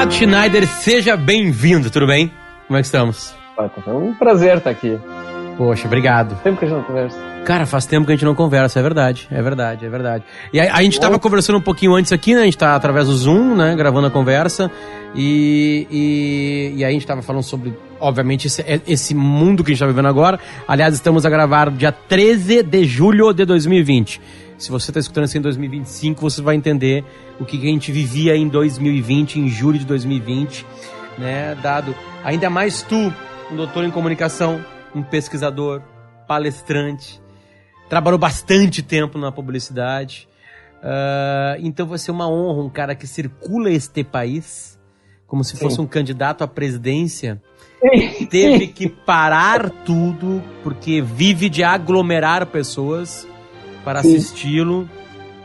Renato Schneider, seja bem-vindo, tudo bem? Como é que estamos? É um prazer estar aqui. Poxa, obrigado. Tempo que a gente não conversa. Cara, faz tempo que a gente não conversa, é verdade. E a gente tava conversando um pouquinho antes aqui, né? A gente tá através do Zoom, né? Gravando a conversa. E aí a gente tava falando sobre, obviamente, esse mundo que a gente tá vivendo agora. Aliás, estamos a gravar dia 13 de julho de 2020. Se você tá escutando isso em 2025, você vai entender o que a gente vivia em 2020, em julho de 2020, né? Dado, ainda mais tu, um doutor em comunicação, um pesquisador, palestrante, trabalhou bastante tempo na publicidade, então vai ser uma honra um cara que circula este país como se fosse um candidato à presidência, teve que parar tudo porque vive de aglomerar pessoas para assisti-lo.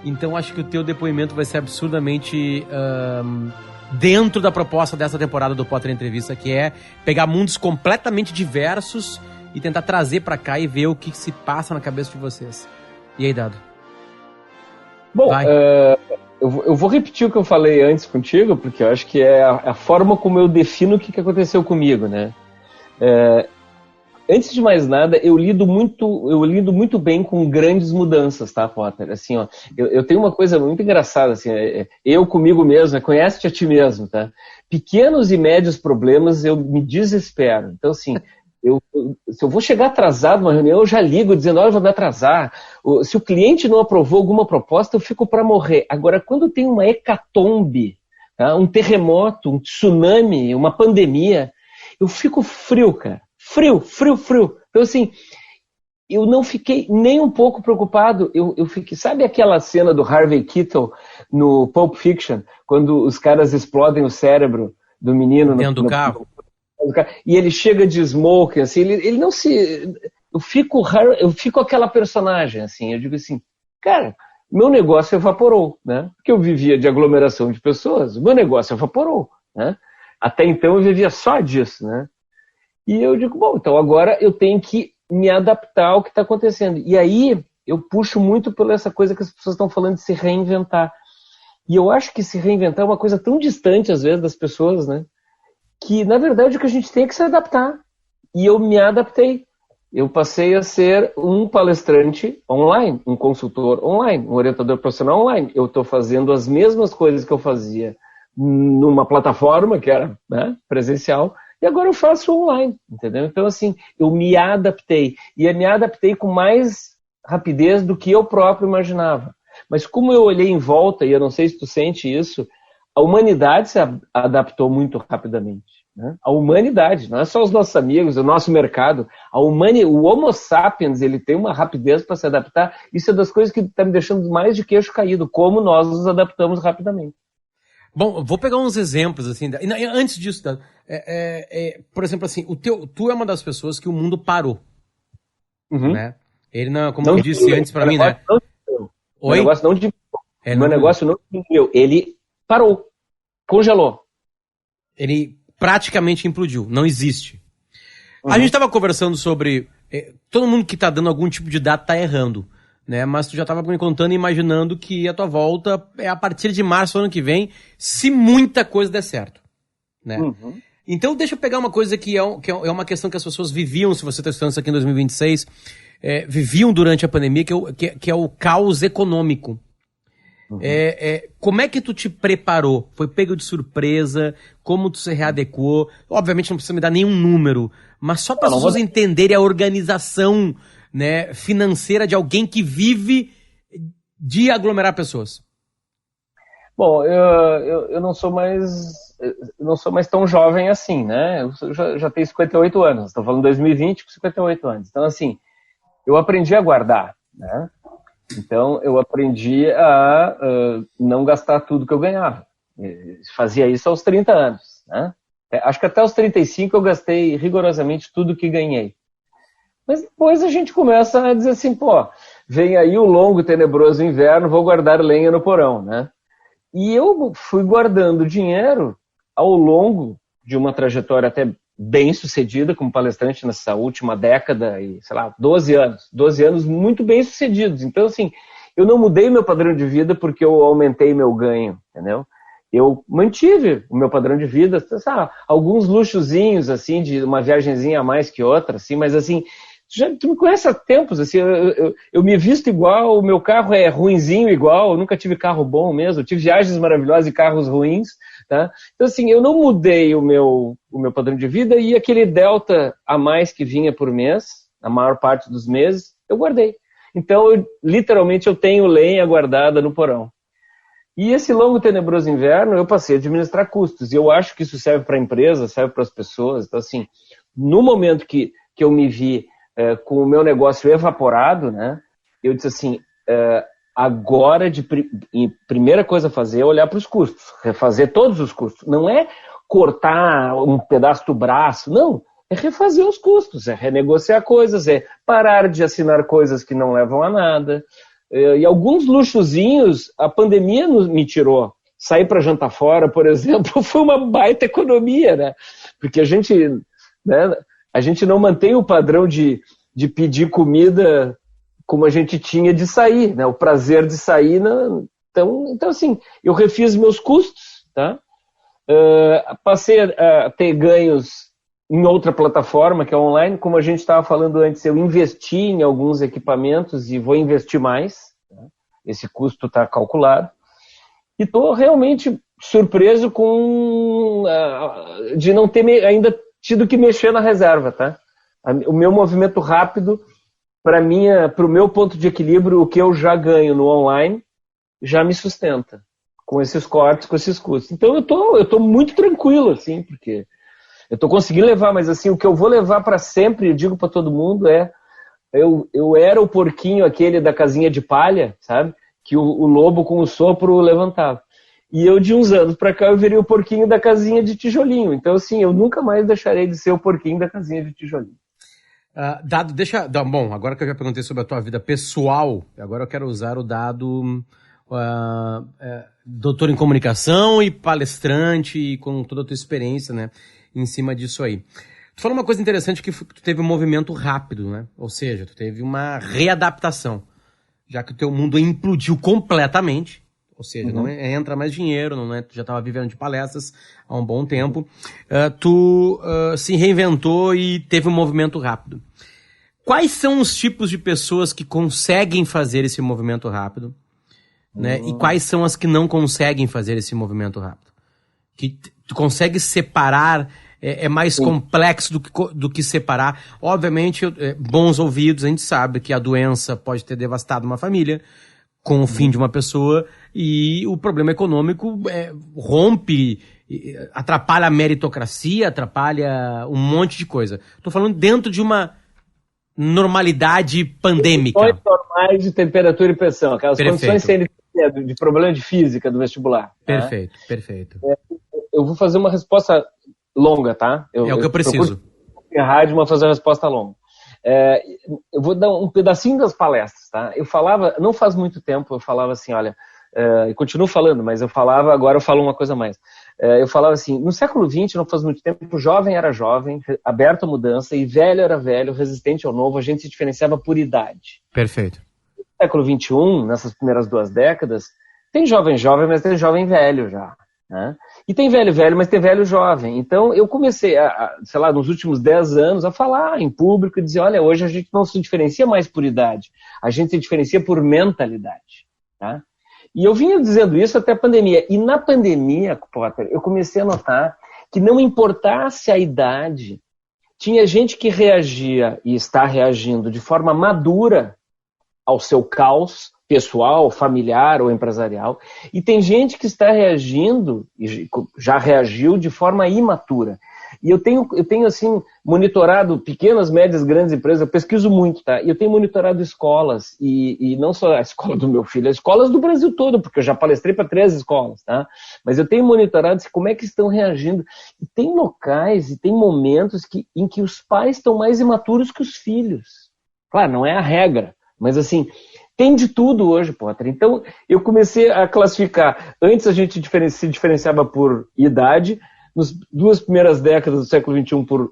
Então acho que o teu depoimento vai ser absurdamente dentro da proposta dessa temporada do Potter Entrevista, que é pegar mundos completamente diversos e tentar trazer pra cá e ver o que se passa na cabeça de vocês. E aí, Dado? Bom, eu vou repetir o que eu falei antes contigo, porque eu acho que é a forma como eu defino o que aconteceu comigo, né? Antes de mais nada, eu lido muito bem com grandes mudanças, tá, Potter? Assim, ó, eu tenho uma coisa muito engraçada, assim, eu comigo mesmo, conhece-te a ti mesmo, tá? Pequenos e médios problemas eu me desespero. Então, assim, se eu vou chegar atrasado numa reunião, eu já ligo dizendo, olha, eu vou me atrasar. Se o cliente não aprovou alguma proposta, eu fico para morrer. Agora, quando tem uma hecatombe, tá? Um terremoto, um tsunami, uma pandemia, eu fico frio, cara. Frio. Então, assim, eu não fiquei nem um pouco preocupado. Eu fiquei, sabe aquela cena do Harvey Keitel no Pulp Fiction, quando os caras explodem o cérebro do menino dentro do carro? E ele chega de smoke, assim, ele não se... Eu fico aquela personagem, assim, eu digo assim, cara, meu negócio evaporou, né? Porque eu vivia de aglomeração de pessoas, o meu negócio evaporou, né? Até então eu vivia só disso, né? E eu digo, bom, então agora eu tenho que me adaptar ao que está acontecendo. E aí eu puxo muito por essa coisa que as pessoas estão falando de se reinventar. E eu acho que se reinventar é uma coisa tão distante, às vezes, das pessoas, né? Que, na verdade, o que a gente tem é que se adaptar. E eu me adaptei. Eu passei a ser um palestrante online, um consultor online, um orientador profissional online. Eu estou fazendo as mesmas coisas que eu fazia numa plataforma, que era, né, presencial, e agora eu faço online, entendeu? Então, assim, eu me adaptei. E eu me adaptei com mais rapidez do que eu próprio imaginava. Mas como eu olhei em volta, e eu não sei se tu sente isso, a humanidade se adaptou muito rapidamente. Né? A humanidade, não é só os nossos amigos, o nosso mercado. O Homo sapiens, ele tem uma rapidez para se adaptar. Isso é das coisas que está me deixando mais de queixo caído, como nós nos adaptamos rapidamente. Bom, vou pegar uns exemplos, assim, antes disso, por exemplo, assim, tu é uma das pessoas que o mundo parou, né? Ele, não, como eu disse antes pra mim, né? O negócio não diminuiu. Meu negócio não diminuiu. Ele parou, congelou. Ele praticamente implodiu, não existe. A gente tava conversando sobre, todo mundo que tá dando algum tipo de dado tá errando. Né? Mas tu já estava me contando e imaginando que a tua volta é a partir de março do ano que vem, se muita coisa der certo. Né? Então deixa eu pegar uma coisa que é uma questão que as pessoas viviam, se você está estudando isso aqui em 2026, viviam durante a pandemia, que é o caos econômico. Como é que tu te preparou? Foi pego de surpresa? Como tu se readequou? Obviamente não precisa me dar nenhum número, mas só para as pessoas entenderem a organização, né, financeira de alguém que vive de aglomerar pessoas. Bom, eu não sou mais tão jovem assim, né? Eu já tenho 58 anos. Estou falando 2020 com 58 anos. Então, assim, eu aprendi a guardar, né? Então, eu aprendi a não gastar tudo que eu ganhava. Fazia isso aos 30 anos, né? Acho que até os 35 eu gastei rigorosamente tudo que ganhei. Mas depois a gente começa a dizer assim, pô, vem aí o longo e tenebroso inverno, vou guardar lenha no porão, né? E eu fui guardando dinheiro ao longo de uma trajetória até bem sucedida como palestrante nessa última década e, sei lá, 12 anos muito bem sucedidos. Então, assim, eu não mudei meu padrão de vida porque eu aumentei meu ganho, entendeu? eu mantive o meu padrão de vida, sabe, alguns luxozinhos, assim, de uma viagenzinha a mais que outra, assim, mas assim, tu me conhece há tempos, assim, eu me visto igual, o meu carro é ruinzinho igual, eu nunca tive carro bom mesmo, eu tive viagens maravilhosas e carros ruins, tá? Então, assim, eu não mudei o meu padrão de vida e aquele delta a mais que vinha por mês, a maior parte dos meses, eu guardei. Então, literalmente, eu tenho lenha guardada no porão. E esse longo e tenebroso inverno, eu passei a administrar custos. E eu acho que isso serve para a empresa, serve para as pessoas. Então, assim, no momento que eu me vi com o meu negócio evaporado, né, eu disse assim, agora, primeira coisa a fazer é olhar para os custos, refazer todos os custos. Não é cortar um pedaço do braço, não. É refazer os custos, é renegociar coisas, é parar de assinar coisas que não levam a nada. E alguns luxozinhos a pandemia me tirou. Sair para jantar fora, por exemplo, foi uma baita economia, né? Porque a gente não mantém o padrão de pedir comida como a gente tinha de sair, né? O prazer de sair. Então, assim, eu refiz meus custos, tá? Passei a ter ganhos em outra plataforma, que é online. Como a gente estava falando antes, eu investi em alguns equipamentos e vou investir mais. Né? Esse custo está calculado. E estou realmente surpreso de não ter ainda tido que mexer na reserva. Tá? O meu movimento rápido, para o meu ponto de equilíbrio, o que eu já ganho no online, já me sustenta. Com esses cortes, com esses custos. Então eu estou muito tranquilo, assim, porque eu estou conseguindo levar, mas assim, o que eu vou levar para sempre, eu digo para todo mundo, eu era o porquinho aquele da casinha de palha, sabe? Que o lobo com o sopro levantava. E eu, de uns anos para cá, eu virei o porquinho da casinha de tijolinho. Então, assim, eu nunca mais deixarei de ser o porquinho da casinha de tijolinho. Dado, bom, agora que eu já perguntei sobre a tua vida pessoal, agora eu quero usar o dado doutor em comunicação e palestrante e com toda a tua experiência, né? Em cima disso aí. Tu falou uma coisa interessante, que tu teve um movimento rápido, né? Ou seja, tu teve uma readaptação, já que o teu mundo implodiu completamente, ou seja, não entra mais dinheiro, tu já estava vivendo de palestras há um bom tempo, tu se reinventou e teve um movimento rápido. Quais são os tipos de pessoas que conseguem fazer esse movimento rápido, né? E quais são as que não conseguem fazer esse movimento rápido? Que tu consegue separar, é mais complexo do que separar. Obviamente, bons ouvidos, a gente sabe que a doença pode ter devastado uma família com o fim de uma pessoa e o problema econômico rompe, atrapalha a meritocracia, atrapalha um monte de coisa. Estou falando dentro de uma normalidade pandêmica. Condições normais de temperatura e pressão, aquelas condições de problema de física do vestibular. Perfeito, tá? Perfeito. Eu vou fazer uma resposta longa, tá? É o que eu preciso. Em rádio, mas fazer uma resposta longa. Eu vou dar um pedacinho das palestras, tá? Eu falava, não faz muito tempo, eu falava assim, olha, e continuo falando, mas eu falava, agora eu falo uma coisa a mais. Eu falava assim, no século XX, não faz muito tempo, o jovem era jovem, aberto à mudança, e velho era velho, resistente ao novo, a gente se diferenciava por idade. Perfeito. No século XXI, nessas primeiras 2 décadas, tem jovem jovem, mas tem jovem velho já, né? E tem velho velho, mas tem velho jovem. Então eu comecei, sei lá, nos últimos 10 anos, a falar em público e dizer, olha, hoje a gente não se diferencia mais por idade, a gente se diferencia por mentalidade, tá? E eu vinha dizendo isso até a pandemia. E na pandemia, Potter, eu comecei a notar que não importasse a idade, tinha gente que reagia e está reagindo de forma madura ao seu caos pessoal, familiar ou empresarial. E tem gente que está reagindo, e já reagiu, de forma imatura. E eu tenho assim, monitorado pequenas, médias, grandes empresas, eu pesquiso muito, tá? E eu tenho monitorado escolas, e não só a escola do meu filho, as escolas do Brasil todo, porque eu já palestrei para 3 escolas, tá? Mas eu tenho monitorado como é que estão reagindo. E tem locais e tem momentos em que os pais estão mais imaturos que os filhos. Claro, não é a regra, mas assim, tem de tudo hoje, Potter. Então, eu comecei a classificar. Antes a gente se diferenciava por idade, nas 2 primeiras décadas do século XXI por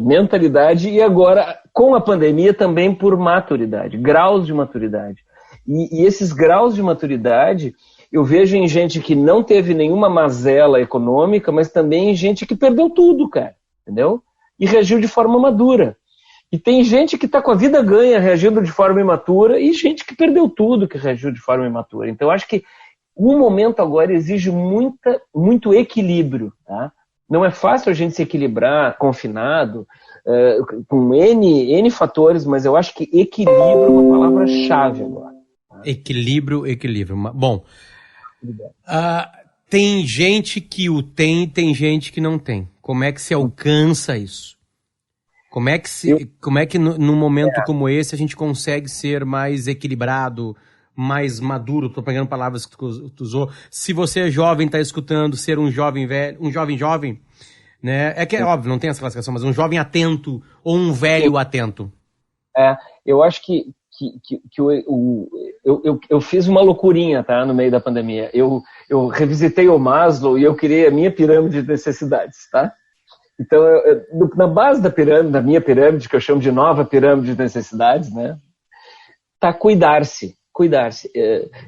mentalidade, e agora, com a pandemia, também por maturidade, graus de maturidade. E esses graus de maturidade, eu vejo em gente que não teve nenhuma mazela econômica, mas também em gente que perdeu tudo, cara, entendeu? E reagiu de forma madura. E tem gente que está com a vida ganha reagindo de forma imatura e gente que perdeu tudo que reagiu de forma imatura. Então, eu acho que o momento agora exige muito equilíbrio, tá? Não é fácil a gente se equilibrar confinado, com N fatores, mas eu acho que equilíbrio é uma palavra-chave agora. Tá? Equilíbrio. Bom, tem gente que o tem e tem gente que não tem. Como é que se alcança isso? Como é que num momento como esse a gente consegue ser mais equilibrado, mais maduro? Estou pegando palavras que tu usou. Se você é jovem, está escutando, ser um jovem velho, um jovem, né? É que é óbvio, não tem essa classificação, mas um jovem atento ou um velho atento. Eu acho que eu fiz uma loucurinha, tá, no meio da pandemia. Eu revisitei o Maslow e eu criei a minha pirâmide de necessidades, tá? Então, na base da pirâmide, da minha pirâmide, que eu chamo de nova pirâmide de necessidades, né, tá cuidar-se.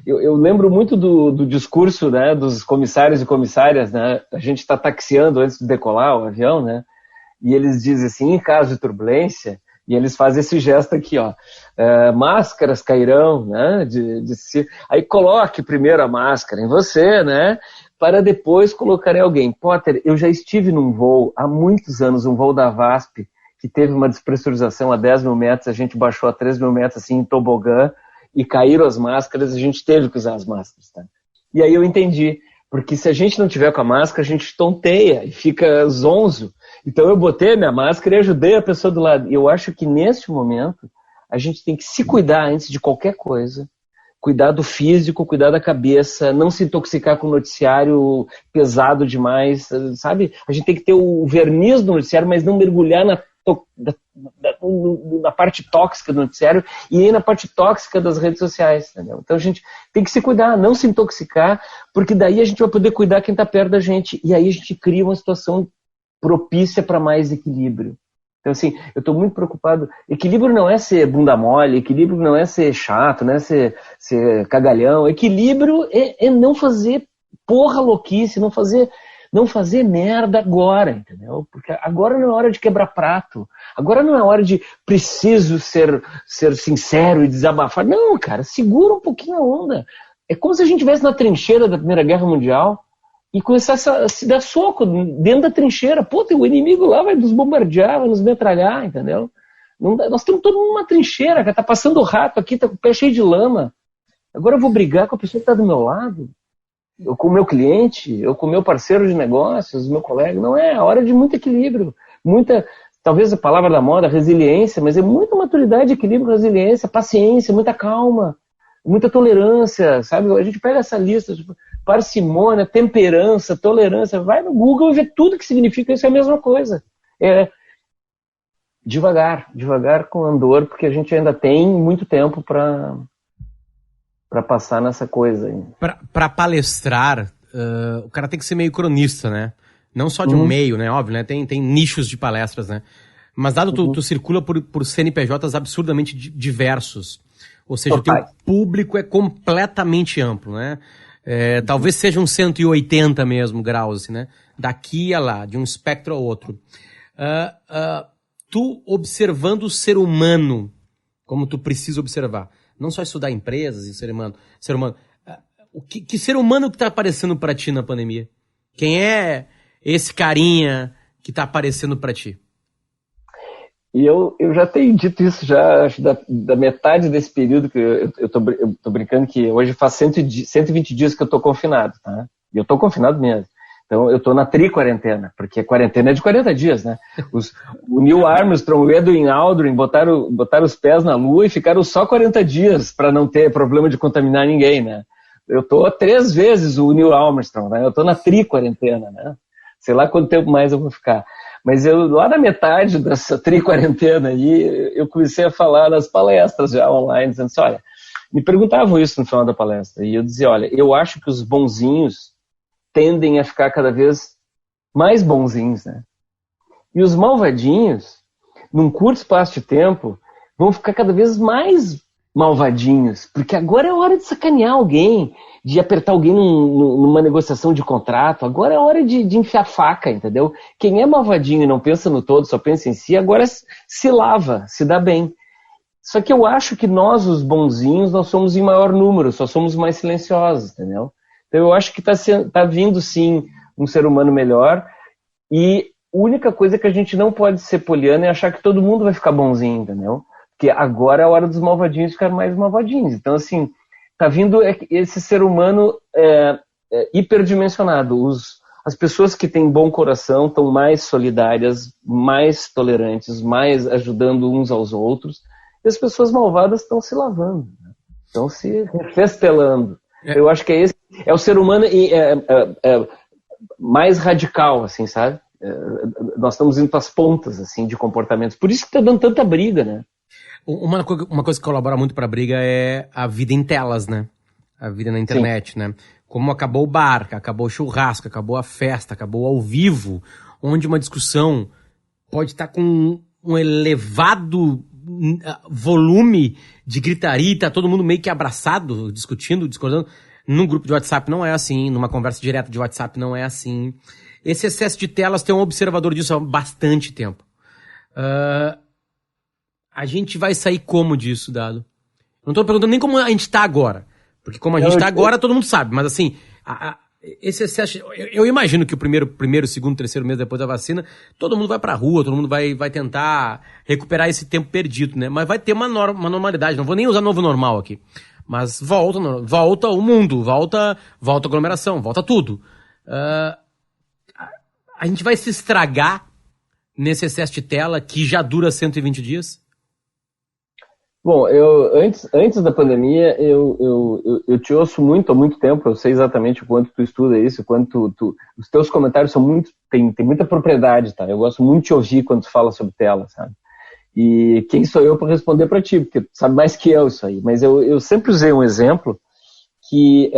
Eu lembro muito do discurso, né, dos comissários e comissárias, né, a gente está taxiando antes de decolar o avião, né, e eles dizem assim, em caso de turbulência, e eles fazem esse gesto aqui, ó, máscaras cairão, né, aí coloque primeiro a máscara em você, né, para depois colocar em alguém. Potter, eu já estive num voo, há muitos anos, um voo da VASP, que teve uma despressurização a 10 mil metros, a gente baixou a 3 mil metros, assim, em tobogã, e caíram as máscaras, a gente teve que usar as máscaras, tá? E aí eu entendi, porque se a gente não tiver com a máscara, a gente tonteia e fica zonzo. Então eu botei a minha máscara e ajudei a pessoa do lado. E eu acho que neste momento, a gente tem que se cuidar antes de qualquer coisa, cuidar do físico, cuidar da cabeça, não se intoxicar com o noticiário pesado demais, sabe? A gente tem que ter o verniz do noticiário, mas não mergulhar na parte tóxica do noticiário e aí na parte tóxica das redes sociais, entendeu? Então a gente tem que se cuidar, não se intoxicar, porque daí a gente vai poder cuidar quem está perto da gente e aí a gente cria uma situação propícia para mais equilíbrio. Então, assim, eu estou muito preocupado. Equilíbrio não é ser bunda mole, equilíbrio não é ser chato, não é ser cagalhão. Equilíbrio é não fazer porra louquice, não fazer merda agora, entendeu? Porque agora não é hora de quebrar prato. Agora não é hora de preciso ser sincero e desabafar. Não, cara, segura um pouquinho a onda. É como se a gente estivesse na trincheira da Primeira Guerra Mundial e começasse a se dar soco dentro da trincheira. Pô, o inimigo lá vai nos bombardear, vai nos metralhar, entendeu? Nós temos todo mundo numa trincheira, cara. Tá passando o rato aqui, tá com o pé cheio de lama. Agora eu vou brigar com a pessoa que tá do meu lado? Eu com o meu cliente? Eu com o meu parceiro de negócios, meu colega? Não é, hora de muito equilíbrio. Talvez a palavra da moda, resiliência, mas é muita maturidade, equilíbrio, resiliência, paciência, muita calma, muita tolerância, sabe? A gente pega essa lista, tipo, parcimônia, temperança, tolerância, vai no Google e vê tudo que significa isso, é a mesma coisa. Devagar com andor, porque a gente ainda tem muito tempo para passar nessa coisa aí. Para palestrar, o cara tem que ser meio cronista, né? Não só de um meio, né? Óbvio, né? Tem nichos de palestras, né? Mas dado tu circula por CNPJs absurdamente diversos. Ou seja, o teu público é completamente amplo, né? Talvez seja um 180 mesmo graus, assim, né? Daqui a lá, de um espectro ao outro. Tu observando o ser humano, como tu precisa observar. Não só estudar empresas e ser humano. Que ser humano que tá aparecendo pra ti na pandemia? Quem é esse carinha que tá aparecendo pra ti? E eu já tenho dito isso já, acho, da metade desse período que eu tô brincando que hoje faz 120 dias que eu tô confinado, tá? E eu tô confinado mesmo. Então eu tô na tri-quarentena, porque a quarentena é de 40 dias, né? O Neil Armstrong, o Edwin Aldrin botaram os pés na Lua e ficaram só 40 dias para não ter problema de contaminar ninguém, né? Eu tô 3 vezes o Neil Armstrong, né? Eu tô na tri-quarentena, né? Sei lá quanto tempo mais eu vou ficar. Mas lá na metade dessa tri-quarentena aí, eu comecei a falar nas palestras já online, dizendo assim, olha, me perguntavam isso no final da palestra, e eu dizia, olha, eu acho que os bonzinhos tendem a ficar cada vez mais bonzinhos, né? E os malvadinhos, num curto espaço de tempo, vão ficar cada vez mais malvadinhos, porque agora é hora de sacanear alguém, de apertar alguém numa negociação de contrato, agora é hora de enfiar faca, entendeu? Quem é malvadinho e não pensa no todo, só pensa em si, agora se lava, se dá bem. Só que eu acho que nós, os bonzinhos, nós somos em maior número, só somos mais silenciosos, entendeu? Então eu acho que tá vindo, sim, um ser humano melhor, e a única coisa que a gente não pode ser poliana é achar que todo mundo vai ficar bonzinho, entendeu? Porque agora é a hora dos malvadinhos ficar mais malvadinhos. Então, assim, tá vindo esse ser humano hiperdimensionado. As pessoas que têm bom coração estão mais solidárias, mais tolerantes, mais ajudando uns aos outros. E as pessoas malvadas estão se lavando, né? Estão se refestelando. Eu acho que esse é o ser humano mais radical, assim, sabe? Nós estamos indo para as pontas, assim, de comportamentos. Por isso que está dando tanta briga, né? Uma coisa que colabora muito para a briga é a vida em telas, né? A vida na internet, sim, né? Como acabou o bar, acabou o churrasco, acabou a festa, acabou ao vivo, onde uma discussão pode estar com um elevado volume de gritaria e tá todo mundo meio que abraçado, discutindo, discordando. Num grupo de WhatsApp não é assim, numa conversa direta de WhatsApp não é assim. Esse excesso de telas tem um observador disso há bastante tempo. A gente vai sair como disso, Dado? Não tô perguntando nem como a gente tá agora. Porque como a gente tá agora, todo mundo sabe. Mas assim, esse excesso... Eu imagino que o primeiro, segundo, terceiro mês depois da vacina, todo mundo vai pra rua, todo mundo vai tentar recuperar esse tempo perdido, né? Mas vai ter uma normalidade. Não vou nem usar novo normal aqui. Mas volta o mundo, volta a aglomeração, volta tudo. A gente vai se estragar nesse excesso de tela que já dura 120 dias? Bom, antes da pandemia, eu te ouço há muito tempo, eu sei exatamente o quanto tu estuda isso, quanto os teus comentários tem muita propriedade, tá? Eu gosto muito de ouvir quando tu fala sobre tela, sabe? E quem sou eu para responder para ti, porque tu sabe mais que eu isso aí. Mas eu sempre usei um exemplo que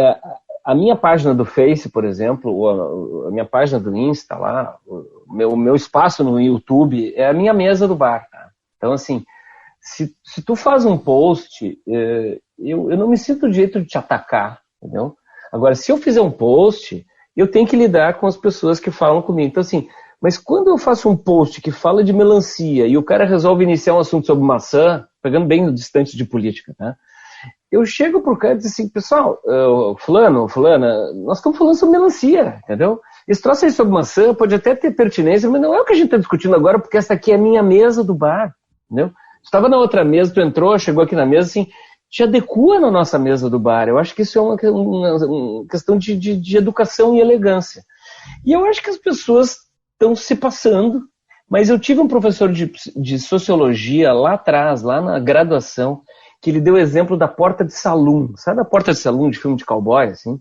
a minha página do Face, por exemplo, ou a minha página do Insta lá, o meu espaço no YouTube é a minha mesa do bar, tá? Então, assim, se tu faz um post, eu não me sinto o direito de te atacar, entendeu? Agora, se eu fizer um post, eu tenho que lidar com as pessoas que falam comigo. Então, assim, mas quando eu faço um post que fala de melancia e o cara resolve iniciar um assunto sobre maçã, pegando bem no distante de política, tá? Eu chego pro cara e digo assim, pessoal, fulana, nós estamos falando sobre melancia, entendeu? Esse troço aí sobre maçã pode até ter pertinência, mas não é o que a gente está discutindo agora, porque essa aqui é a minha mesa do bar, entendeu? Tu estava na outra mesa, tu entrou, chegou aqui na mesa, assim, te adequa na nossa mesa do bar. Eu acho que isso é uma questão de educação e elegância. E eu acho que as pessoas estão se passando, mas eu tive um professor de sociologia lá atrás, lá na graduação, que ele deu o exemplo da porta de saloon. Sabe a porta de saloon de filme de cowboy, assim?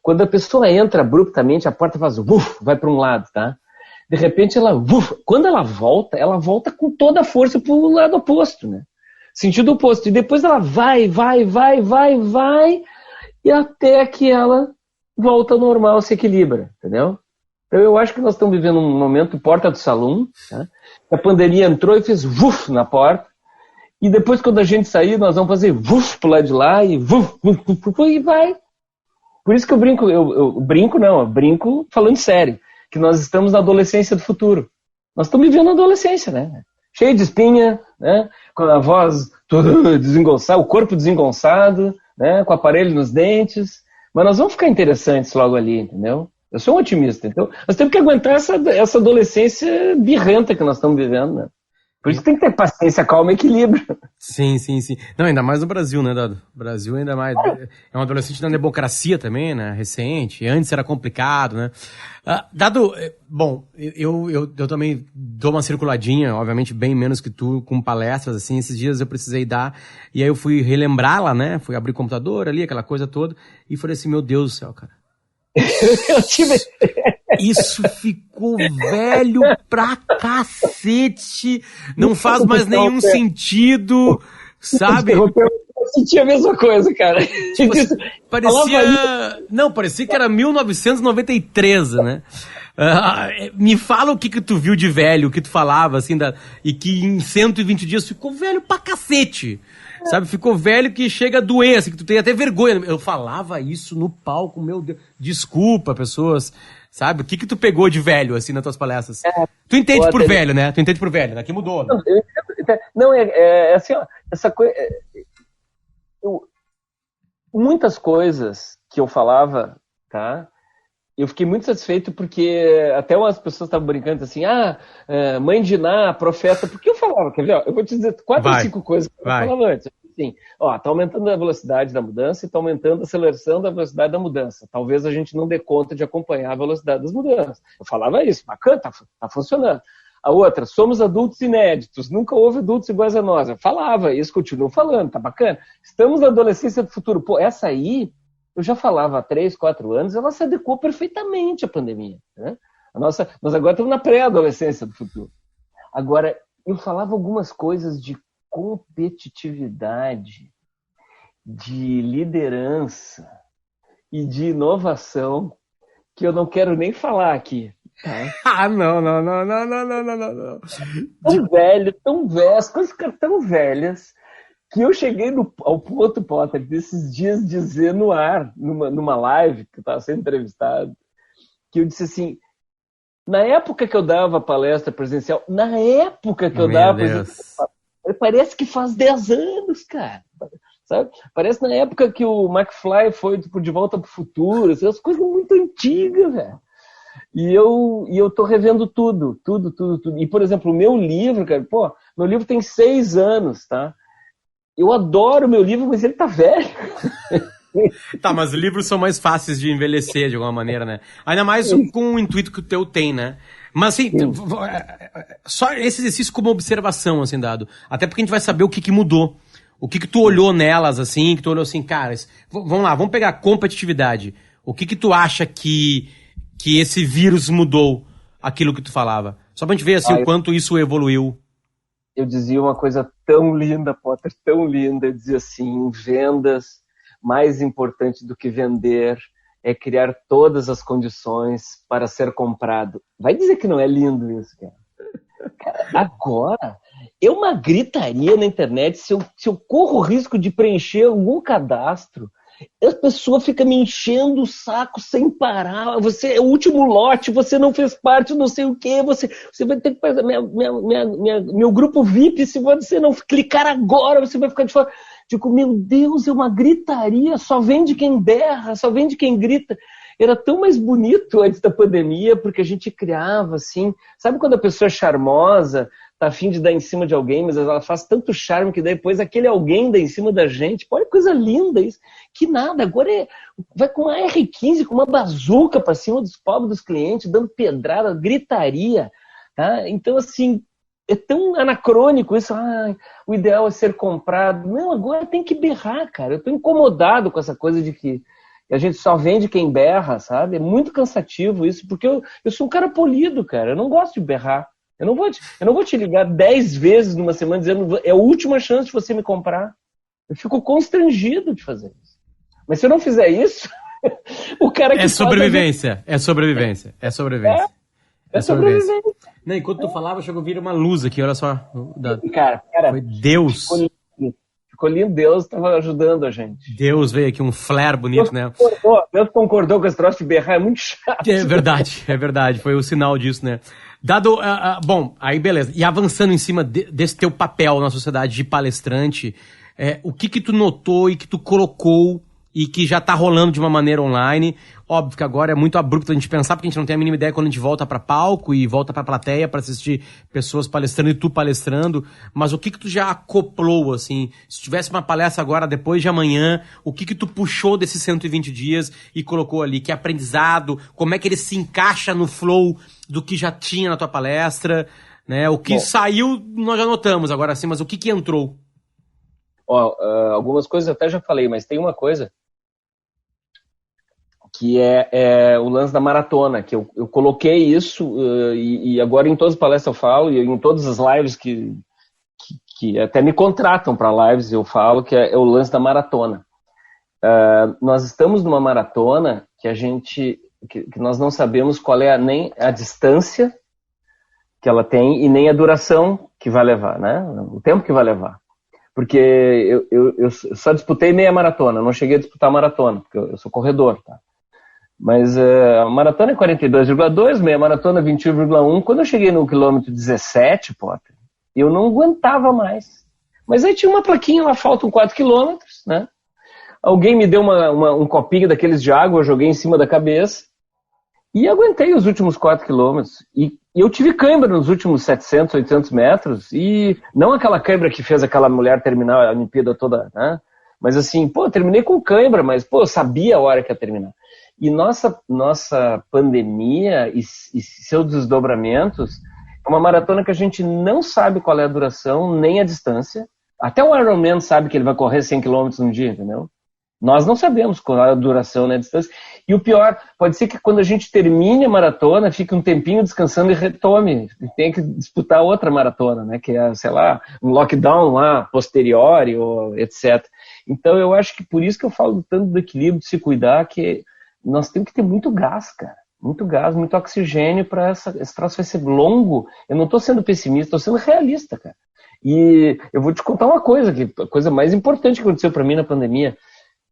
Quando a pessoa entra abruptamente, a porta faz vai para um lado, tá? De repente, quando ela volta com toda a força para o lado oposto, né? Sentido oposto. E depois ela vai, e até que ela volta ao normal, se equilibra, entendeu? Então eu acho que nós estamos vivendo um momento porta do salão, tá? A pandemia entrou e fez na porta, e depois quando a gente sair, nós vamos fazer pro lado de lá, e e vai. Por isso que eu brinco falando sério, que nós estamos na adolescência do futuro. Nós estamos vivendo a adolescência, né? Cheio de espinha, né? Com a voz toda desengonçada, o corpo desengonçado, né? Com o aparelho nos dentes. Mas nós vamos ficar interessantes logo ali, entendeu? Eu sou um otimista, então nós temos que aguentar essa adolescência birrenta que nós estamos vivendo, né? Por isso tem que ter paciência, calma e equilíbrio. Sim. Não, ainda mais no Brasil, né, Dado? O Brasil ainda mais... É um adolescente na democracia também, né? Recente. Antes era complicado, né? Dado, bom, eu também dou uma circuladinha, obviamente bem menos que tu, com palestras, assim. Esses dias eu precisei dar. E aí eu fui relembrá-la, né? Fui abrir o computador ali, aquela coisa toda. E falei assim, meu Deus do céu, cara. Isso ficou velho pra cacete, não faz mais nenhum sentido, sabe? Eu senti a mesma coisa, cara. Tipo, parecia que era 1993, né? Me fala o que tu viu de velho, o que tu falava, assim, e que em 120 dias ficou velho pra cacete. sabe? Ficou velho que chega a doer, assim, que tu tem até vergonha. Eu falava isso no palco, meu Deus. Desculpa, pessoas, sabe? O que tu pegou de velho, assim, nas tuas palestras? Tu entende por velho, né? Tu entende por velho, né? Aqui mudou, né? Não, assim, ó, essa coisa... Muitas coisas que eu falava, tá? Eu fiquei muito satisfeito porque até umas pessoas estavam brincando assim, mãe de Ná, profeta, porque eu falava, quer ver? Eu vou te dizer 4 ou 5 coisas que eu falava antes. Assim, tá aumentando a velocidade da mudança e tá aumentando a aceleração da velocidade da mudança. Talvez a gente não dê conta de acompanhar a velocidade das mudanças. Eu falava isso, bacana, tá funcionando. A outra, somos adultos inéditos, nunca houve adultos iguais a nós. Eu falava isso, continuo falando, tá bacana. Estamos na adolescência do futuro. Pô, essa aí... Eu já falava há 3, 4 anos, ela se adequou perfeitamente à pandemia. Né? Nós agora estamos na pré-adolescência do futuro. Agora, eu falava algumas coisas de competitividade, de liderança e de inovação que eu não quero nem falar aqui. Tá? Não. Tão velho, as coisas ficaram tão velhas que eu cheguei ao ponto, Potter, desses dias dizer no ar, numa live, que eu estava sendo entrevistado, que eu disse assim, na época que eu dava palestra presencial, parece que faz 10 anos, cara. Sabe? Parece na época que o McFly foi de volta para o futuro, assim, as coisas muito antigas, velho. E eu tô revendo tudo. E, por exemplo, o meu livro, cara, meu livro tem 6 anos, tá? Eu adoro o meu livro, mas ele tá velho. Tá, mas livros são mais fáceis de envelhecer de alguma maneira, né? Ainda mais com o intuito que o teu tem, né? Mas assim, só esse exercício como observação, assim, Dado. Até porque a gente vai saber o que mudou. O que tu olhou nelas, assim, que tu olhou assim, cara, vamos lá, vamos pegar a competitividade. O que tu acha que esse vírus mudou aquilo que tu falava? Só pra gente ver, assim, o quanto isso evoluiu. Eu dizia uma coisa tão linda, Potter, tão linda. Eu dizia assim, vendas, mais importante do que vender é criar todas as condições para ser comprado. Vai dizer que não é lindo isso, cara? Agora, é uma gritaria na internet. Se eu corro o risco de preencher algum cadastro, a pessoa fica me enchendo o saco sem parar. Você é o último lote, você não fez parte, não sei o quê. Você vai ter que fazer meu grupo VIP. Se você não clicar agora, você vai ficar de fora. Digo, meu Deus, é uma gritaria. Só vende quem berra, só vende quem grita. Era tão mais bonito antes da pandemia, porque a gente criava assim. Sabe quando a pessoa é charmosa, tá a fim de dar em cima de alguém, mas ela faz tanto charme que daí depois aquele alguém dá em cima da gente. Pô, olha que coisa linda isso. Que nada, agora vai com uma R15, com uma bazuca pra cima dos pobres dos clientes, dando pedrada, gritaria. Tá? Então, assim, é tão anacrônico isso. O ideal é ser comprado. Não, agora tem que berrar, cara. Eu tô incomodado com essa coisa de que a gente só vende quem berra, sabe? É muito cansativo isso, porque eu sou um cara polido, cara. Eu não gosto de berrar. Eu não vou te ligar 10 vezes numa semana dizendo é a última chance de você me comprar. Eu fico constrangido de fazer isso. Mas se eu não fizer isso, o cara que... É sobrevivência. Não, enquanto tu falava, chegou a vir uma luz aqui, olha só. Cara, foi Deus. Ficou lindo, Deus estava ajudando a gente. Deus veio aqui, um flare bonito, Deus concordou com esse troço de berrar, é muito chato. É verdade, foi o sinal disso, né? Dado, bom, aí beleza. E avançando em cima desse teu papel na sociedade de palestrante, o que tu notou e que tu colocou e que já tá rolando de uma maneira online? Óbvio que agora é muito abrupto a gente pensar, porque a gente não tem a mínima ideia quando a gente volta pra palco e volta pra plateia pra assistir pessoas palestrando e tu palestrando, mas o que tu já acoplou, assim? Se tivesse uma palestra agora, depois de amanhã, o que tu puxou desses 120 dias e colocou ali? Que aprendizado? Como é que ele se encaixa no flow do que já tinha na tua palestra? Né? O que saiu, nós já notamos agora, assim, mas o que entrou? Algumas coisas eu até já falei, mas tem uma coisa que é o lance da maratona, que eu coloquei isso e agora em todas as palestras eu falo, e em todas as lives que até me contratam para lives, eu falo que é o lance da maratona. Nós estamos numa maratona que nós não sabemos qual é nem a distância que ela tem e nem a duração que vai levar, né? O tempo que vai levar. Porque eu só disputei meia maratona, não cheguei a disputar maratona, porque eu sou corredor, tá? Mas a maratona é 42,2, meia maratona 21,1. Quando eu cheguei no quilômetro 17, Potter, eu não aguentava mais. Mas aí tinha uma plaquinha lá, faltam 4 quilômetros, né? Alguém me deu um copinho daqueles de água, eu joguei em cima da cabeça e aguentei os últimos 4 quilômetros. E eu tive cãibra nos últimos 700, 800 metros, e não aquela cãibra que fez aquela mulher terminar a Olimpíada toda, né? Mas assim, pô, terminei com cãibra, mas pô, eu sabia a hora que ia terminar. E nossa pandemia e seus desdobramentos é uma maratona que a gente não sabe qual é a duração, nem a distância. Até o Ironman sabe que ele vai correr 100 km no dia, entendeu? Nós não sabemos qual é a duração, nem a distância. E o pior, pode ser que quando a gente termine a maratona, fique um tempinho descansando e retome. E tenha que disputar outra maratona, né? Que é, sei lá, um lockdown lá, posteriori, ou etc. Então eu acho que por isso que eu falo tanto do equilíbrio, de se cuidar, que nós temos que ter muito gás, cara. Muito gás, muito oxigênio para esse troço vai ser longo. Eu não estou sendo pessimista, estou sendo realista, cara. E eu vou te contar uma coisa, que a coisa mais importante que aconteceu para mim na pandemia.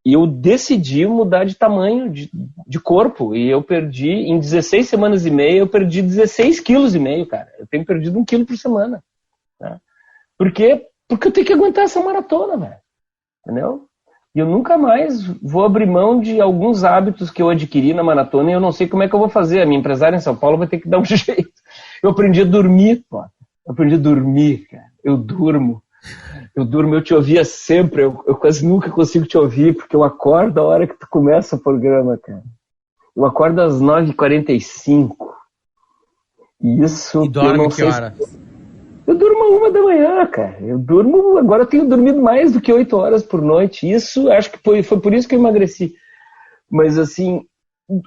Eu decidi mudar de tamanho, de corpo. E eu perdi, em 16 semanas e meia, eu perdi 16,5 quilos, cara. Eu tenho perdido 1 quilo por semana. Tá? Por quê? Porque eu tenho que aguentar essa maratona, velho. Entendeu? E eu nunca mais vou abrir mão de alguns hábitos que eu adquiri na maratona e eu não sei como é que eu vou fazer. A minha empresária em São Paulo vai ter que dar um jeito. Eu aprendi a dormir, pô. Eu aprendi a dormir, cara. Eu durmo, eu te ouvia sempre. Eu quase nunca consigo te ouvir, porque eu acordo a hora que tu começa o programa, cara. Eu acordo às 9h45. E isso... E dorme eu não que hora? Eu durmo às 1h, cara. Agora eu tenho dormido mais do que 8 horas por noite. Isso, acho que foi por isso que eu emagreci. Mas, assim,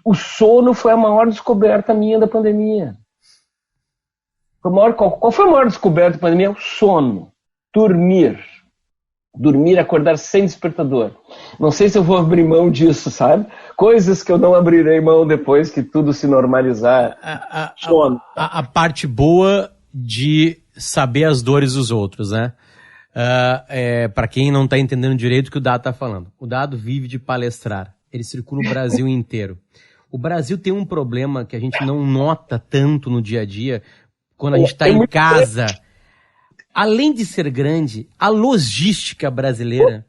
o sono foi a maior descoberta minha da pandemia. Qual foi a maior descoberta da pandemia? O sono. Dormir. Dormir, acordar sem despertador. Não sei se eu vou abrir mão disso, sabe? Coisas que eu não abrirei mão depois que tudo se normalizar. Sono. A parte boa de saber as dores dos outros, né? Para quem não está entendendo direito o que o Dado está falando. O Dado vive de palestrar. Ele circula o Brasil inteiro. O Brasil tem um problema que a gente não nota tanto no dia a dia quando a gente está em casa. Além de ser grande, a logística brasileira,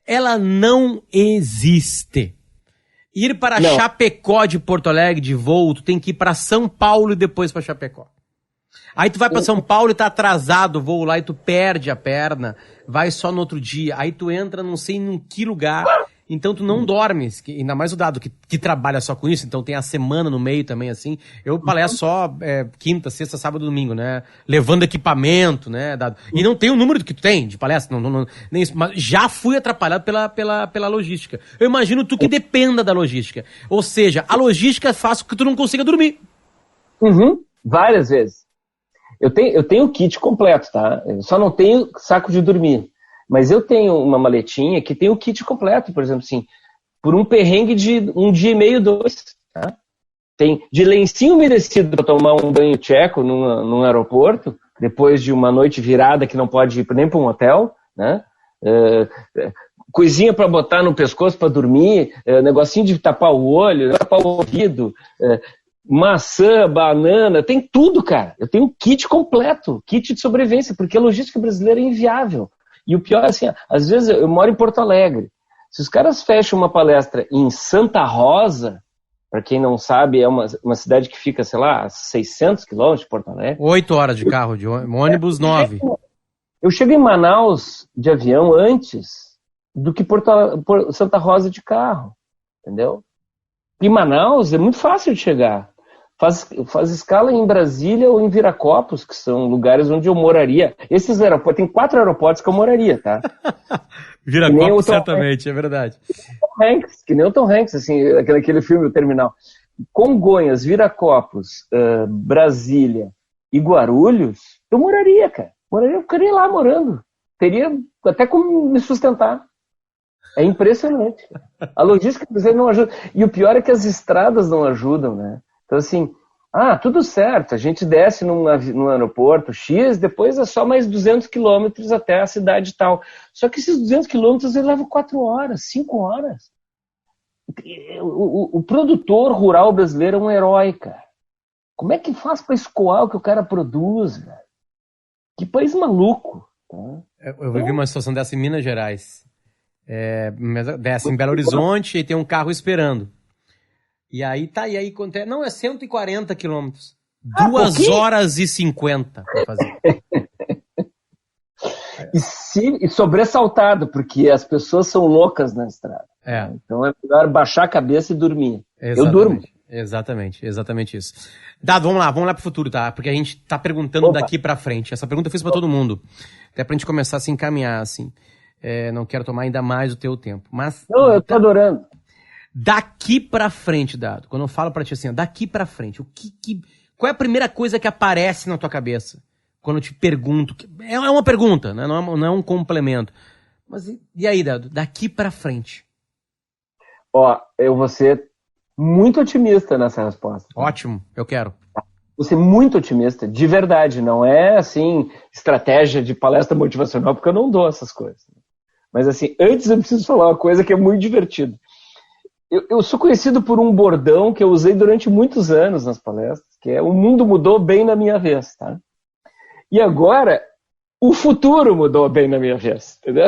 ela não existe. Ir para Chapecó de Porto Alegre de voo, tu tem que ir para São Paulo e depois para Chapecó. Aí tu vai pra São Paulo e tá atrasado o voo lá e tu perde a perna, vai só no outro dia. Aí tu entra não sei em que lugar, então tu não dorme. Ainda mais o Dado que trabalha só com isso, então tem a semana no meio também, assim. Eu palestro só quinta, sexta, sábado, domingo, né? Levando equipamento, né, Dado? E não tem o número que tu tem de palestra, nem isso. Mas já fui atrapalhado pela logística. Eu imagino tu que dependa da logística. Ou seja, a logística faz com que tu não consiga dormir. Várias vezes. Eu tenho o kit completo, tá? Eu só não tenho saco de dormir. Mas eu tenho uma maletinha que tem o kit completo, por exemplo, assim, por um perrengue de 1 dia e meio, 2. Tá? Tem de lencinho umedecido para tomar um banho tcheco num aeroporto, depois de uma noite virada que não pode ir nem para um hotel, né? Coisinha para botar no pescoço para dormir, negocinho de tapar o olho, tapar o ouvido, maçã, banana, tem tudo, cara. Eu tenho um kit completo, kit de sobrevivência, porque a logística brasileira é inviável. E o pior é assim, às vezes eu moro em Porto Alegre. Se os caras fecham uma palestra em Santa Rosa, para quem não sabe, é uma cidade que fica, sei lá, a 600 quilômetros de Porto Alegre. 8 horas de carro, de ônibus 9. Eu chego em Manaus de avião antes do que Santa Rosa de carro, entendeu? Em Manaus é muito fácil de chegar. Faz escala em Brasília ou em Viracopos, que são lugares onde eu moraria. Esses aeroportos, tem 4 aeroportos que eu moraria, tá? Viracopos, certamente, é verdade. Que nem o Tom Hanks, assim, aquele filme, O Terminal. Congonhas, Viracopos, Brasília e Guarulhos, eu moraria, cara. Eu ficaria lá morando. Teria até como me sustentar. É impressionante. A logística brasileira não ajuda. E o pior é que as estradas não ajudam, né? Então, assim, Tudo certo, a gente desce num aeroporto X, depois é só mais 200 quilômetros até a cidade tal. Só que esses 200 quilômetros ele leva 4 horas, 5 horas. O produtor rural brasileiro é um herói, cara. Como é que faz para escoar o que o cara produz, velho? Que país maluco. Tá? Eu vivi uma situação dessa em Minas Gerais. Desce em Belo Horizonte e tem um carro esperando. E aí não, é 140 quilômetros. 2 horas e 50 pra fazer. E sobressaltado, porque as pessoas são loucas na estrada. Então é melhor baixar a cabeça e dormir. Exatamente, eu durmo. Exatamente isso. Dado, vamos lá pro futuro, tá? Porque a gente tá perguntando daqui pra frente. Essa pergunta eu fiz pra todo mundo. Até pra gente começar a se encaminhar, assim. Não quero tomar ainda mais o teu tempo. Mas. Não, eu tô adorando. Daqui pra frente, Dado, quando eu falo pra ti assim, daqui pra frente, qual é a primeira coisa que aparece na tua cabeça? Quando eu te pergunto, é uma pergunta, né? Não é um complemento. Mas e aí, Dado, daqui pra frente? Eu vou ser muito otimista nessa resposta. Ótimo, eu quero. Vou ser muito otimista, de verdade, não é assim, estratégia de palestra motivacional, porque eu não dou essas coisas. Mas assim, antes eu preciso falar uma coisa que é muito divertida. Eu sou conhecido por um bordão que eu usei durante muitos anos nas palestras, que é o mundo mudou bem na minha vez, tá? E agora, o futuro mudou bem na minha vez, entendeu?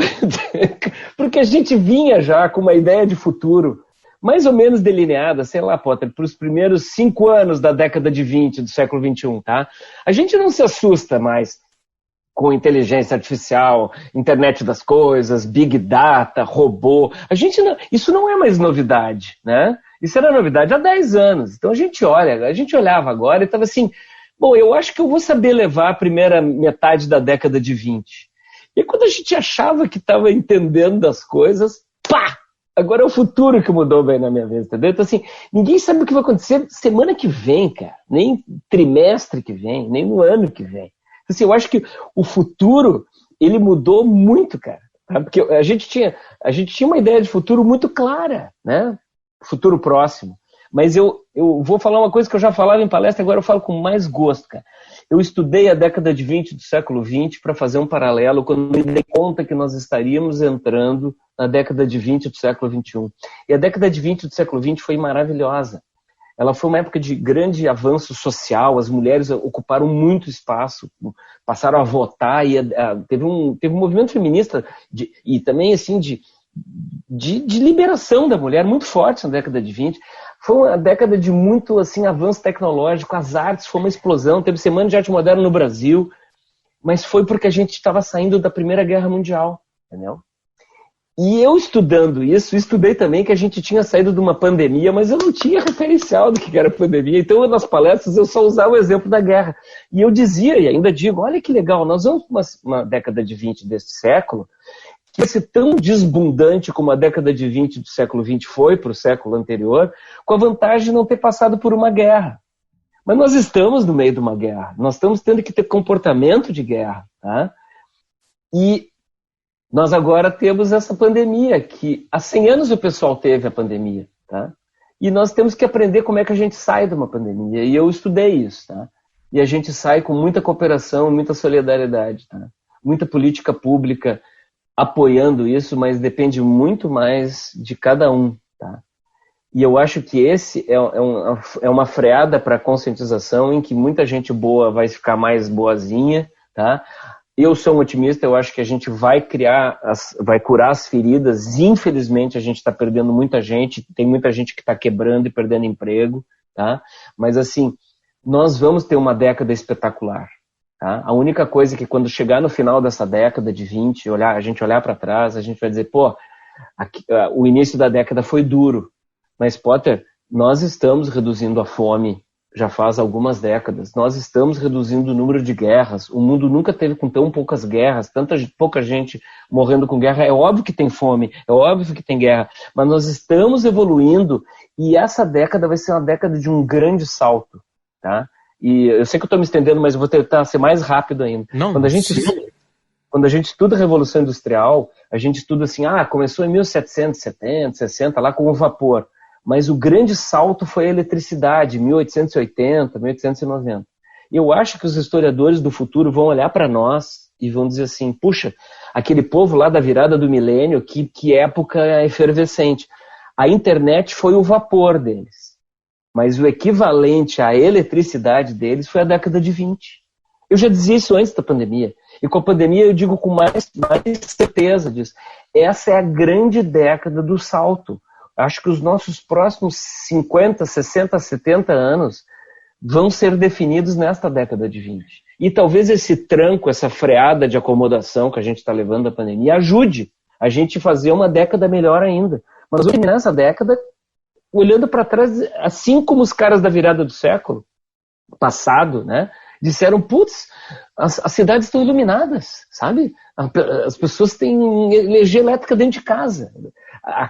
Porque a gente vinha já com uma ideia de futuro mais ou menos delineada, sei lá, Potter, para os primeiros 5 anos da década de 20 do século XXI, tá? A gente não se assusta mais com inteligência artificial, internet das coisas, big data, robô. Isso não é mais novidade, né? Isso era novidade há 10 anos. Então a gente olhava agora e estava assim, bom, eu acho que eu vou saber levar a primeira metade da década de 20. E quando a gente achava que estava entendendo das coisas, pá! Agora é o futuro que mudou bem na minha vez, entendeu? Então assim, ninguém sabe o que vai acontecer semana que vem, cara. Nem trimestre que vem, nem no ano que vem. Assim, eu acho que o futuro, ele mudou muito, cara. Tá? Porque a gente tinha uma ideia de futuro muito clara, né? Futuro próximo. Mas eu vou falar uma coisa que eu já falava em palestra, agora eu falo com mais gosto, cara. Eu estudei a década de 20 do século XX para fazer um paralelo quando me dei conta que nós estaríamos entrando na década de 20 do século XXI. E a década de 20 do século XX foi maravilhosa. Ela foi uma época de grande avanço social, as mulheres ocuparam muito espaço, passaram a votar, e teve um movimento feminista e também assim, de liberação da mulher muito forte na década de 20. Foi uma década de muito assim, avanço tecnológico, as artes, foi uma explosão, teve Semana de Arte Moderna no Brasil, mas foi porque a gente estava saindo da Primeira Guerra Mundial, entendeu? E eu estudando isso, estudei também que a gente tinha saído de uma pandemia, mas eu não tinha referencial do que era pandemia. Então, nas palestras, eu só usava o exemplo da guerra. E eu dizia, e ainda digo, olha que legal, nós vamos para uma década de 20 deste século, que vai ser tão desbundante como a década de 20 do século 20 foi para o século anterior, com a vantagem de não ter passado por uma guerra. Mas nós estamos no meio de uma guerra. Nós estamos tendo que ter comportamento de guerra. Tá? E nós agora temos essa pandemia, que há 100 anos o pessoal teve a pandemia, tá? E nós temos que aprender como é que a gente sai de uma pandemia, e eu estudei isso, tá? E a gente sai com muita cooperação, muita solidariedade, tá? Muita política pública apoiando isso, mas depende muito mais de cada um, tá? E eu acho que esse é uma freada para a conscientização em que muita gente boa vai ficar mais boazinha, tá? Eu sou um otimista, eu acho que a gente vai vai curar as feridas. Infelizmente, a gente está perdendo muita gente, tem muita gente que está quebrando e perdendo emprego, tá? Mas assim, nós vamos ter uma década espetacular, tá? A única coisa é que quando chegar no final dessa década de 20, a gente olhar para trás, a gente vai dizer, o início da década foi duro, mas Potter, nós estamos reduzindo a fome já faz algumas décadas. Nós estamos reduzindo o número de guerras. O mundo nunca teve com tão poucas guerras, pouca gente morrendo com guerra. É óbvio que tem fome, é óbvio que tem guerra, mas nós estamos evoluindo e essa década vai ser uma década de um grande salto, tá? E eu sei que eu estou me estendendo, mas eu vou tentar ser mais rápido ainda. Quando a gente estuda a Revolução Industrial, a gente estuda assim, começou em 1770, 60, lá com o vapor. Mas o grande salto foi a eletricidade, 1880, 1890. Eu acho que os historiadores do futuro vão olhar para nós e vão dizer assim, puxa, aquele povo lá da virada do milênio, que época efervescente. A internet foi o vapor deles, mas o equivalente à eletricidade deles foi a década de 20. Eu já dizia isso antes da pandemia, e com a pandemia eu digo com mais certeza disso. Essa é a grande década do salto. Acho que os nossos próximos 50, 60, 70 anos vão ser definidos nesta década de 20. E talvez esse tranco, essa freada de acomodação que a gente está levando da pandemia ajude a gente a fazer uma década melhor ainda. Mas vamos terminar essa década olhando para trás, assim como os caras da virada do século passado, né? Disseram, putz, as cidades estão iluminadas, sabe? As pessoas têm energia elétrica dentro de casa.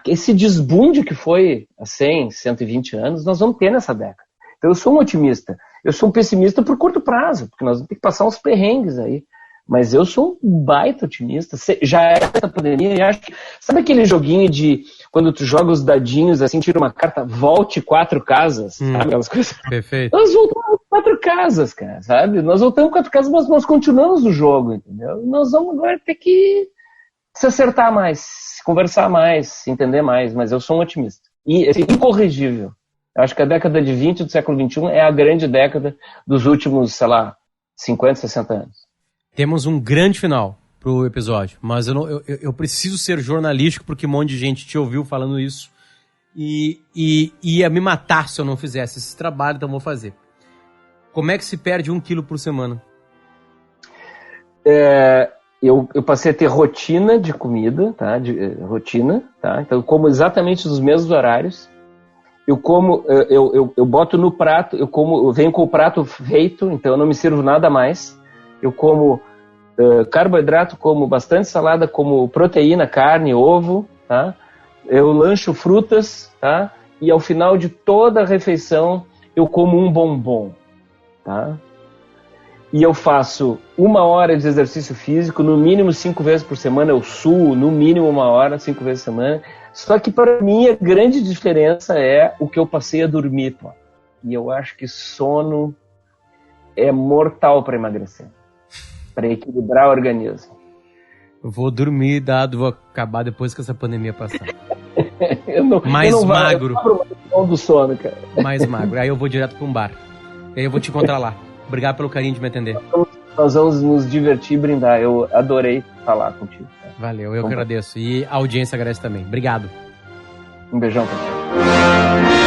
Esse desbunde que foi há 100, 120 anos, nós vamos ter nessa década. Então eu sou um otimista. Eu sou um pessimista por curto prazo, porque nós vamos ter que passar uns perrengues aí. Mas eu sou um baita otimista. Já era essa pandemia e acho que... Sabe aquele joguinho de quando tu joga os dadinhos, assim, tira uma carta, volte 4 casas, sabe? Aquelas coisas. Perfeito. Nós voltamos 4 casas, cara, sabe? Nós voltamos 4 casas, mas nós continuamos no jogo, entendeu? Nós vamos agora ter que se acertar mais, se conversar mais, se entender mais, mas eu sou um otimista. E assim, incorrigível. Eu acho que a década de 20 do século XXI é a grande década dos últimos, sei lá, 50, 60 anos. Temos um grande final pro episódio, mas eu preciso ser jornalístico porque um monte de gente te ouviu falando isso e ia me matar se eu não fizesse esse trabalho, então vou fazer. Como é que se perde 1 quilo por semana? Eu passei a ter rotina de comida, tá? Rotina, tá? Então eu como exatamente nos mesmos horários. Eu como, eu boto no prato, eu venho com o prato feito, então eu não me sirvo nada mais. Eu como carboidrato, como bastante salada, como proteína, carne, ovo, tá? Eu lancho frutas, tá? E ao final de toda a refeição eu como um bombom, tá? E eu faço 1 hora de exercício físico, no mínimo 5 vezes por semana. Eu suo, no mínimo 1 hora, 5 vezes por semana. Só que para mim a grande diferença é o que eu passei a dormir, pô. E eu acho que sono é mortal para emagrecer, para equilibrar o organismo. Eu vou dormir, vou acabar depois que essa pandemia passar. Mais magro. Do sono, cara. Mais magro. Aí eu vou direto para um bar. Aí eu vou te encontrar lá. Obrigado pelo carinho de me atender. Nós vamos nos divertir e brindar. Eu adorei falar contigo. Cara. Valeu, eu que agradeço. E a audiência agradece também. Obrigado. Um beijão pra ti.